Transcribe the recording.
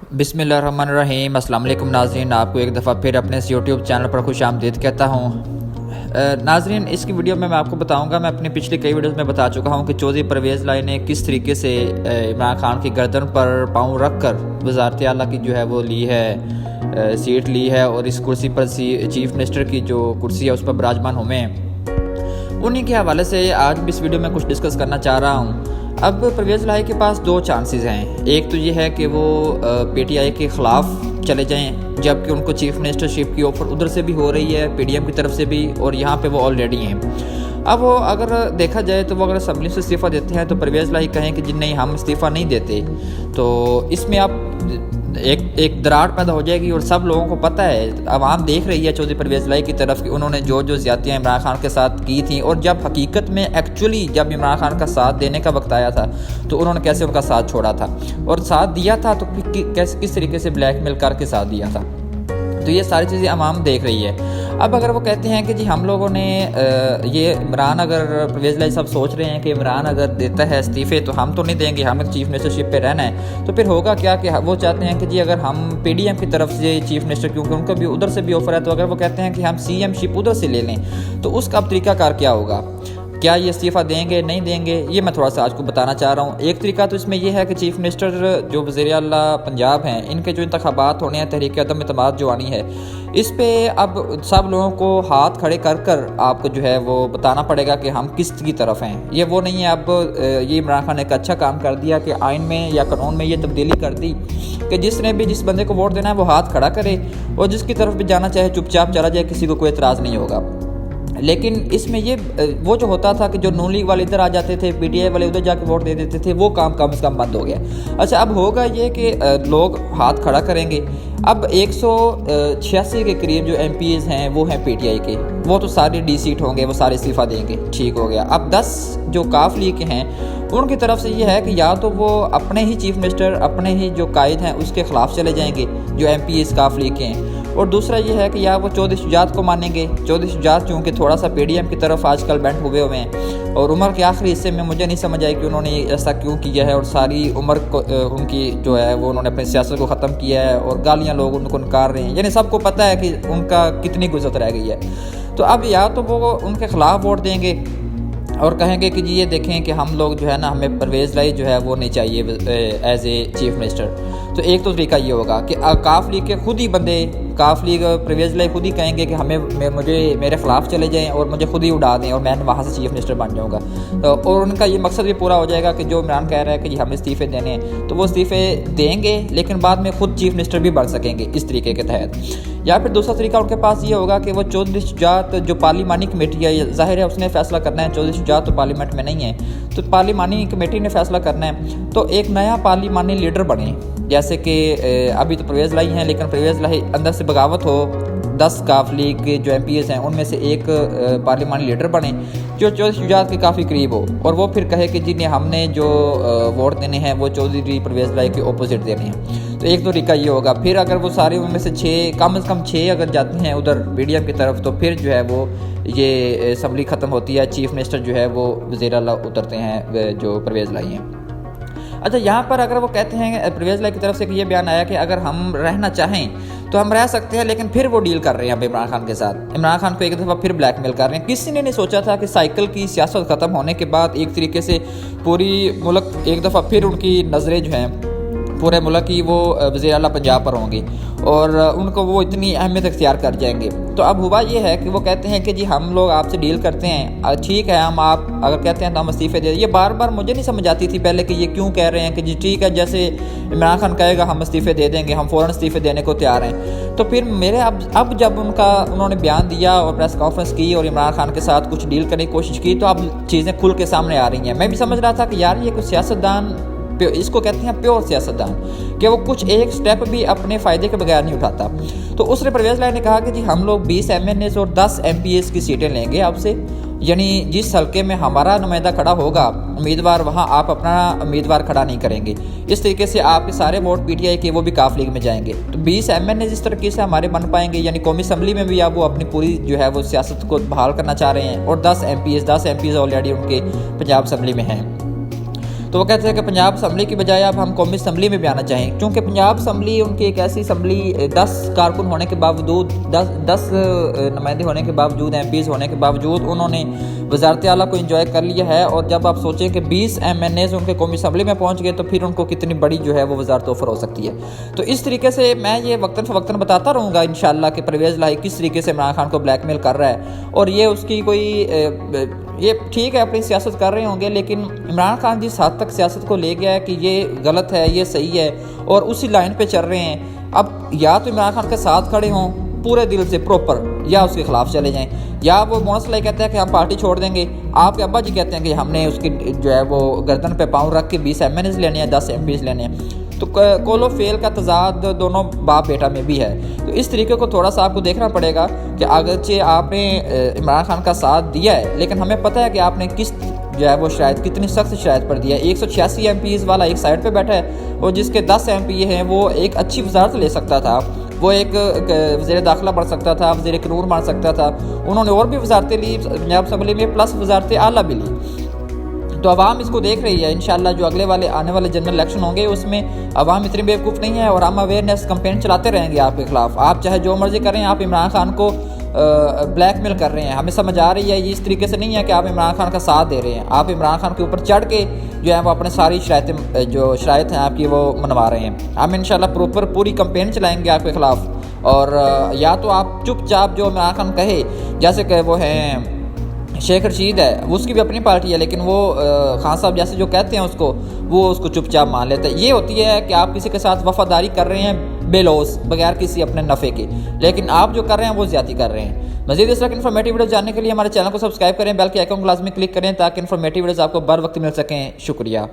बिस्मिल्लाहिर्रहमानिर्रहीम। अस्सलाम वालेकुम नाज़रीन, आपको एक दफ़ा फिर अपने इस यूट्यूब चैनल पर खुश आमदीद कहता हूँ। नाज़रीन, इसकी वीडियो में मैं आपको बताऊँगा, मैं अपनी पिछली कई वीडियोज़ में बता चुका हूँ कि चौधरी परवेज़ लाई ने किस तरीके से इमरान खान की गर्दन पर पाँव रख कर वज़ारत आला की जो है वो ली है, सीट ली है और इस कुर्सी पर चीफ़ मिनिस्टर की जो कुर्सी है उस पर विराजमान हूँ मैं। उन्हीं के हवाले से आज भी इस वीडियो में कुछ डिस्कस करना चाह रहा हूँ। अब परवेज़ लाई के पास दो चांसेस हैं। एक तो ये है कि वो पीटीआई के ख़िलाफ़ चले जाएं, जबकि उनको चीफ़ मिनिस्टरशिप की ऑफ़र उधर से भी हो रही है, पीडीएम की तरफ से भी, और यहाँ पे वो ऑलरेडी हैं। अब वो अगर देखा जाए तो वो अगर असम्बली से इस्तीफ़ा देते हैं तो परवेज़ लाई कहें कि जी नहीं, हम इस्तीफ़ा नहीं देते, तो इसमें आप एक दरार पैदा हो जाएगी। और सब लोगों को पता है, आवाम देख रही है चौधरी परवेज़ लाई की तरफ कि उन्होंने जो ज़्यादतियाँ इमरान खान के साथ की थी, और जब हकीकत में एक्चुअली जब इमरान खान का साथ देने का वक्त आया था तो उन्होंने कैसे उनका साथ छोड़ा था, और साथ दिया था तो किस तरीके से ब्लैकमेल करके साथ दिया था। तो ये सारी चीज़ें आवाम देख रही है। अब अगर वो कहते हैं कि जी हम लोगों ने ये इमरान, अगर परवेज़ लाई सब सोच रहे हैं कि इमरान अगर देता है इस्तीफ़े तो हम तो नहीं देंगे, हमें चीफ़ मिनिस्टरशिप पे रहना है, तो फिर होगा क्या कि वो चाहते हैं कि जी अगर हम पीडीएम की तरफ से चीफ़ मिनिस्टर, क्योंकि उनको भी उधर से भी ऑफर है, तो अगर वो कहते हैं कि हम सीएम शिप उधर से ले लें तो उसका अब तरीकाकार क्या होगा, क्या ये इस्तीफ़ा देंगे नहीं देंगे, ये मैं थोड़ा सा आज को बताना चाह रहा हूँ। एक तरीका तो इसमें ये है कि चीफ़ मिनिस्टर जो वज़ीर आला पंजाब हैं, इनके जो इंतखाबात होने हैं, तहरीक अदम इत्तेमाद जो आनी है, इस पे अब सब लोगों को हाथ खड़े कर कर आपको जो है वो बताना पड़ेगा कि हम किस की तरफ हैं। ये वो नहीं है अब ये इमरान खान ने एक अच्छा काम कर दिया कि आइन में या कानून में ये तब्दीली कर दी कि जिसने भी जिस बंदे को वोट देना है वो हाथ खड़ा करे, और जिसकी तरफ भी जाना चाहे चुपचाप चला जाए, किसी को कोई एतराज़ नहीं होगा। लेकिन इसमें ये वो जो होता था कि जो नून लीग वाले इधर आ जाते थे, पीटीआई वाले उधर जाके वोट दे देते थे, वो काम कम से कम बंद हो गया। अच्छा, अब होगा ये कि लोग हाथ खड़ा करेंगे। अब 186 के करीब जो एमपीज़ हैं वो हैं पीटीआई के, वो तो सारे डी सीट होंगे, वो सारे इस्तीफ़ा देंगे, ठीक हो गया। अब 10 जो काफ लीग के हैं उनकी तरफ से ये है कि या तो वो अपने ही चीफ मिनिस्टर, अपने ही जो कायद हैं उसके ख़िलाफ़ चले जाएंगे जो एमपीज़ काफ लीग के हैं, और दूसरा ये है कि या वो चौधरी शुजात को मानेंगे। चौधरी शुजात चूँकि थोड़ा सा पीडीएम की तरफ आजकल बेंट हुए हुए हैं, और उम्र के आखिरी हिस्से में मुझे नहीं समझ आई कि उन्होंने ऐसा क्यों किया है, और सारी उम्र को उनकी जो है वो उन्होंने अपनी सियासत को ख़त्म किया है, और गालियाँ लोग उनको नकार रहे हैं, यानी सबको पता है कि उनका कितनी गुज़रत रह गई है। तो अब या तो वो उनके ख़िलाफ़ वोट देंगे और कहेंगे कि जी ये देखें कि हम लोग जो है ना, हमें परवेज़ लाई जो है वो नहीं चाहिए एज ए चीफ मिनिस्टर। तो एक तो तरीका ये होगा कि काफ लीग के खुद ही बंदे, काफ लीग परवेज़ लाई खुद ही कहेंगे कि मुझे मेरे ख़िलाफ़ चले जाएं और मुझे खुद ही उड़ा दें और मैं वहाँ से चीफ मिनिस्टर बन जाऊँगा। तो और उनका ये मकसद भी पूरा हो जाएगा कि जो इमरान कह रहा है कि जी हमें इस्तीफ़े देने हैं, तो वो इस्तीफ़े देंगे लेकिन बाद में खुद चीफ मिनिस्टर भी बन सकेंगे इस तरीके के तहत। या फिर दूसरा तरीका उनके पास ये होगा कि वो चौधरी शुजात जो पार्लिमानी कमेटी है, ज़ाहिर है उसने फ़ैसला करना है, चौधरी शुजात तो पार्लियामेंट में नहीं है, तो पार्लिमानी कमेटी ने फ़ैसला करना है, तो एक नया पार्लिमानी लीडर बने। जैसे कि अभी तो परवेज़ लाई हैं, लेकिन परवेज़ लाई अंदर से बगावत हो, 10 काफ लीग के जो एमपीएस हैं उनमें से एक पार्लिमानी लीडर बने जो चौधरी शुजात के काफ़ी करीब हो, और वो फिर कहे कि जी ने हमने जो वोट देने हैं वो चौधरी परवेज़ लाई के ऑपोजिट देने हैं। तो एक तो तरीका ये होगा। फिर अगर वो सारे उनमें से 6 कम से कम 6 अगर जाते हैं उधर पीडीएम की तरफ, तो फिर जो है वो ये असम्बली ख़त्म होती है, चीफ मिनिस्टर जो है वो वज़ीर आला उतरते हैं जो परवेज़ लाई हैं। अच्छा, यहाँ पर अगर वो कहते हैं परवेज़ लाई की तरफ से कि ये बयान आया कि अगर हम रहना चाहें तो हम रह सकते हैं, लेकिन फिर वो डील कर रहे हैं अब इमरान खान के साथ, इमरान खान को एक दफ़ा फिर ब्लैकमेल कर रहे हैं। किसी ने नहीं सोचा था कि साइकिल की सियासत ख़त्म होने के बाद एक तरीके से पूरी मुल्क एक दफ़ा फिर उनकी नज़रें जो हैं पूरे मुल्क की वो वज़ीर आला पंजाब पर होंगी और उनको वो इतनी अहमियत इख्तियार कर जाएंगे। तो अब हुआ ये है कि वो कहते हैं कि जी हम लोग आपसे डील करते हैं, ठीक है, हम आप अगर कहते हैं तो हम इस्तीफ़े दे। ये बार बार मुझे नहीं समझ आती थी पहले कि ये क्यों कह रहे हैं कि जी ठीक है, जैसे इमरान खान कहेगा हम इस्तीफ़े दे देंगे, हम फ़ौरन इस्तीफ़े देने को तैयार हैं। तो फिर मेरे अब जब उन्होंने बयान दिया और प्रेस कॉन्फ्रेंस की और इमरान खान के साथ कुछ डील करने की कोशिश की, तो अब चीज़ें खुल के सामने आ रही हैं। मैं भी समझ रहा था कि यार ये कुछ सियासतदान, इसको कहते हैं प्योर सियासतदान, कि वो कुछ एक स्टेप भी अपने फ़ायदे के बगैर नहीं उठाता। तो उसने परवेज़ लाई ने कहा कि जी हम लोग 20 एमएनएस और 10 एमपीएस की सीटें लेंगे आपसे, यानी जिस हल्के में हमारा नुमाइंदा खड़ा होगा उम्मीदवार, वहाँ आप अपना उम्मीदवार खड़ा नहीं करेंगे। इस तरीके से आपके सारे वोट पीटीआई के वो भी काफ लीग में जाएंगे। तो 20 एमएनएस इस तरीके से हमारे बन पाएंगे, यानी कौमी असम्बली में भी अब वो अपनी पूरी जो है वो सियासत को बहाल करना चाह रहे हैं, और 10 एमपीएस ऑलरेडी उनके पंजाब असम्बली में हैं। तो वो कहते हैं कि पंजाब असम्बली की बजाय अब हम कौमी असम्बली में भी आना चाहें, क्योंकि पंजाब असम्बली उनकी एक ऐसी असम्बली 10 कारकुन होने के बावजूद 10 नुमाइंदे होने के बावजूद MPs होने के बावजूद उन्होंने वज़ारत आला को इंजॉय कर लिया है। और जब आप सोचें कि 20 MNAs उनके कौमी असम्बली में पहुँच गए तो फिर उनको कितनी बड़ी जो है वो वज़ारत ऑफर हो सकती है। तो इस तरीके से मैं ये वक्तन फ़वक्तन बताता रहूँगा इंशाअल्लाह कि परवेज़ लाई किस तरीके से इमरान खान को ब्लैकमेल कर रहा है। और ये उसकी कोई ये ठीक है अपनी सियासत कर रहे होंगे, लेकिन इमरान खान जिस हद तक सियासत को ले गया है कि ये गलत है ये सही है और उसी लाइन पे चल रहे हैं। अब या तो इमरान खान के साथ खड़े हों पूरे दिल से प्रॉपर, या उसके खिलाफ चले जाएं, या वो मोनसलाई कहते हैं कि हम पार्टी छोड़ देंगे। आपके अब्बा जी कहते हैं कि हमने उसकी जो है वो गर्दन पे पाँव रख के 20 MNAs लेने हैं, 10 MPs लेने हैं। तो कोलो फेल का तजाद दोनों बाप बेटा में भी है। तो इस तरीके को थोड़ा सा आपको देखना पड़ेगा कि अगरचे आपने इमरान खान का साथ दिया है, लेकिन हमें पता है कि आपने किस जो है वो शायद कितनी सख्त शराइत पर दिया है। 186 MPs वाला एक साइड पे बैठा है और जिसके 10 MP हैं वो एक अच्छी वजारत ले सकता था, वो एक वज़ीर दाखिला बन सकता था, वज़ीर कानून बन सकता था। उन्होंने और भी वजारतें ली पंजाब असम्बली में, प्लस वजारत आला भी ली। तो अवाम इसको देख रही है। इंशाल्लाह जो आने वाले जनरल इलेक्शन होंगे उसमें अवाम इतनी बेवकूफ़ नहीं है और हम अवेयरनेस कैंपेन चलाते रहेंगे आपके खिलाफ। आप चाहे जो मर्जी करें, आप इमरान खान को ब्लैकमेल कर रहे हैं। हमें समझ आ रही है ये इस तरीके से नहीं है कि आप इमरान खान का साथ दे रहे हैं, आप इमरान खान के ऊपर चढ़ के जो है वो अपने सारी शराइत हैं आपकी वो मनवा रहे हैं। हम इंशाल्लाह प्रॉपर पूरी कैंपेन चलाएंगे आपके खिलाफ। और या तो आप चुपचाप जो इमरान खान कहे, जैसे कि वो हैं शेख रशीद है, उसकी भी अपनी पार्टी है, लेकिन वो खान साहब जैसे जो कहते हैं उसको चुपचाप मान लेते हैं। ये होती है कि आप किसी के साथ वफादारी कर रहे हैं बेलौस, बगैर किसी अपने नफ़े के, लेकिन आप जो कर रहे हैं वो ज़्यादती कर रहे हैं। मज़ीद इस तरह की इन्फॉर्मेटिव वीडियो जानने के लिए हमारे चैनल को सब्सक्राइब करें, बेल के आइकन को लाजमी क्लिक करें ताकि इन्फॉर्मेटिव वीडियोज़ आपको बर वक्त मिल सकें। शुक्रिया।